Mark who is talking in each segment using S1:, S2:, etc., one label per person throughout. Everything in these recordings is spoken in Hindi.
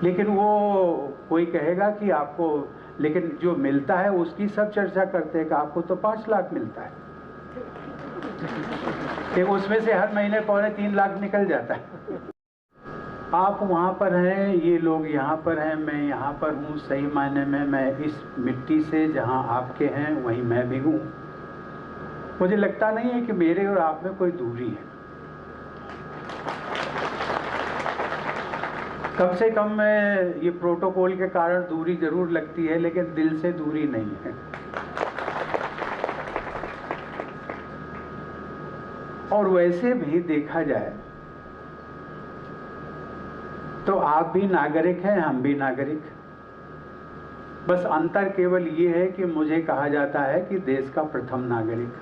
S1: लेकिन वो कोई कहेगा कि आपको, लेकिन जो मिलता है उसकी सब चर्चा करते हैं कि आपको तो 5 लाख मिलता है, कि उसमें से हर महीने 2.25-3 लाख निकल जाता है। आप वहाँ पर हैं, ये लोग यहाँ पर हैं, मैं यहाँ पर हूँ। सही मायने में मैं इस मिट्टी से जहाँ आपके हैं वहीं मैं भी हूँ। मुझे लगता नहीं है कि मेरे और आप में कोई दूरी है। कम से कम ये प्रोटोकॉल के कारण दूरी जरूर लगती है, लेकिन दिल से दूरी नहीं है। और वैसे भी देखा जाए तो आप भी नागरिक हैं, हम भी नागरिक। बस अंतर केवल ये है कि मुझे कहा जाता है कि देश का प्रथम नागरिक।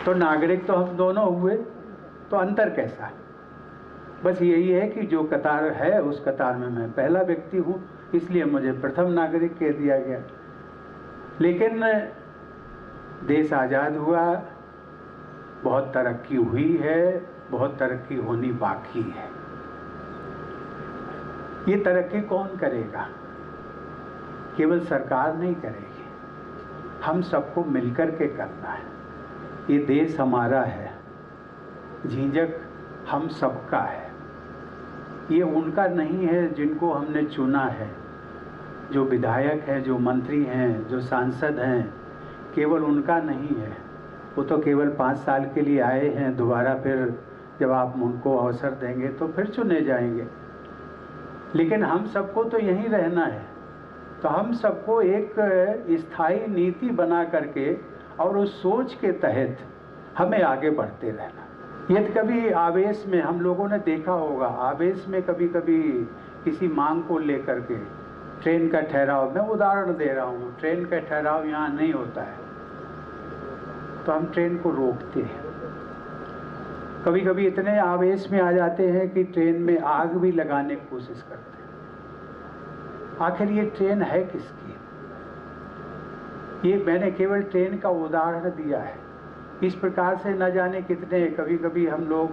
S1: तो नागरिक तो हम दोनों हुए, तो अंतर कैसा है? बस यही है कि जो कतार है उस कतार में मैं पहला व्यक्ति हूँ, इसलिए मुझे प्रथम नागरिक कह दिया गया। लेकिन देश आज़ाद हुआ, बहुत तरक्की हुई है, बहुत तरक्की होनी बाकी है। ये तरक्की कौन करेगा? केवल सरकार नहीं करेगी, हम सबको मिलकर के करना है। ये देश हमारा है, झिंझक हम सबका है। ये उनका नहीं है जिनको हमने चुना है। जो विधायक हैं, जो मंत्री हैं, जो सांसद हैं, केवल उनका नहीं है। वो तो केवल 5 साल के लिए आए हैं, दोबारा फिर जब आप उनको अवसर देंगे तो फिर चुने जाएंगे। लेकिन हम सबको तो यहीं रहना है, तो हम सबको एक स्थायी नीति बना करके और उस सोच के तहत हमें आगे बढ़ते रहना। यदि कभी आवेश में, हम लोगों ने देखा होगा, आवेश में कभी कभी किसी मांग को लेकर के ट्रेन का ठहराव, मैं उदाहरण दे रहा हूँ, ट्रेन का ठहराव यहाँ नहीं होता है तो हम ट्रेन को रोकते हैं। कभी कभी इतने आवेश में आ जाते हैं कि ट्रेन में आग भी लगाने की कोशिश करते हैं। आखिर ये ट्रेन है किसकी? ये मैंने केवल ट्रेन का उदाहरण दिया है। इस प्रकार से न जाने कितने, कभी कभी हम लोग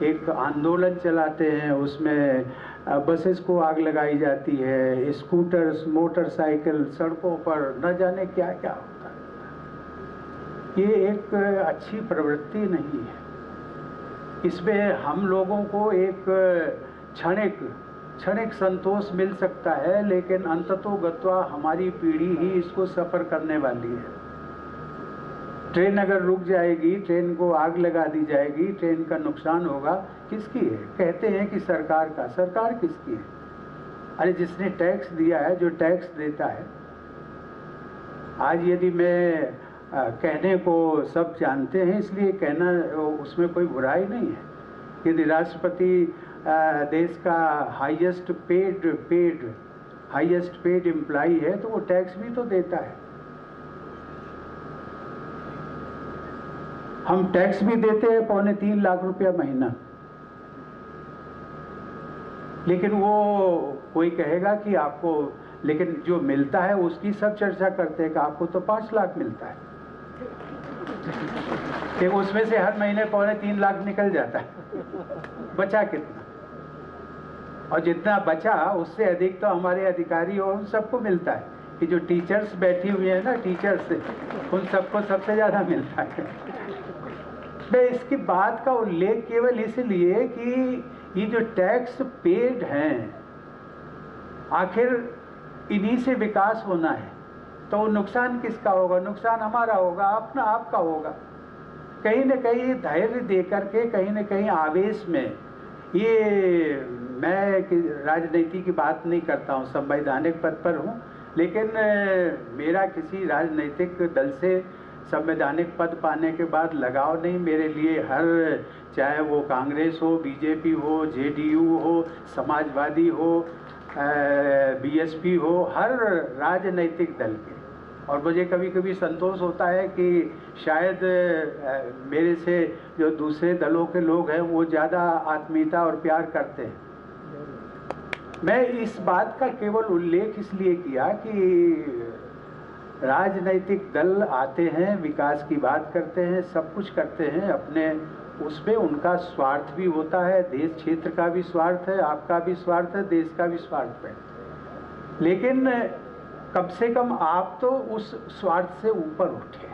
S1: एक आंदोलन चलाते हैं, उसमें बसेस को आग लगाई जाती है, स्कूटर्स, मोटरसाइकिल सड़कों पर, न जाने क्या क्या होता है। ये एक अच्छी प्रवृत्ति नहीं है। इसमें हम लोगों को एक क्षणिक संतोष मिल सकता है, लेकिन अंततोगत्वा हमारी पीढ़ी ही इसको सफ़र करने वाली है। ट्रेन अगर रुक जाएगी, ट्रेन को आग लगा दी जाएगी, ट्रेन का नुकसान होगा, किसकी है? कहते हैं कि सरकार का। सरकार किसकी है? अरे जिसने टैक्स दिया है, जो टैक्स देता है। आज यदि मैं कहने को सब जानते हैं इसलिए कहना, उसमें कोई बुराई नहीं है। यदि राष्ट्रपति देश का हाईएस्ट पेड एम्प्लॉई है तो वो टैक्स भी तो देता है। हम टैक्स भी देते हैं 2.25 लाख रुपया महीना। लेकिन वो कोई कहेगा कि आपको, लेकिन जो मिलता है उसकी सब चर्चा करते हैं कि आपको तो 5 लाख मिलता है, कि उसमें से हर महीने 2.25-3 लाख निकल जाता है। बचा कितना? और जितना बचा उससे अधिक तो हमारे अधिकारी और उन सबको मिलता है। कि जो टीचर्स बैठी हुई है ना, टीचर्स, उन सबको सबसे ज़्यादा मिलता है। मैं इसकी बात का उल्लेख केवल इसलिए कि ये जो टैक्स पेड हैं, आखिर इन्हीं से विकास होना है, तो नुकसान किसका होगा? नुकसान हमारा होगा, अपना आपका होगा। कहीं न कहीं धैर्य दे करके, कहीं न कहीं आवेश में, ये मैं राजनीति की बात नहीं करता हूँ, संवैधानिक पद पर हूँ, लेकिन मेरा किसी राजनीतिक दल से संवैधानिक पद पाने के बाद लगाव नहीं। मेरे लिए हर, चाहे वो कांग्रेस हो, बीजेपी हो, जेडीयू हो, समाजवादी हो, बीएसपी हो, हर राजनीतिक दल के। और मुझे कभी कभी संतोष होता है कि शायद मेरे से जो दूसरे दलों के लोग हैं वो ज़्यादा आत्मीयता और प्यार करते हैं। मैं इस बात का केवल उल्लेख इसलिए किया कि राजनीतिक दल आते हैं, विकास की बात करते हैं, सब कुछ करते हैं, अपने उसमें उनका स्वार्थ भी होता है, देश क्षेत्र का भी स्वार्थ है, आपका भी स्वार्थ है, देश का भी स्वार्थ है। लेकिन कम से कम आप तो उस स्वार्थ से ऊपर उठे।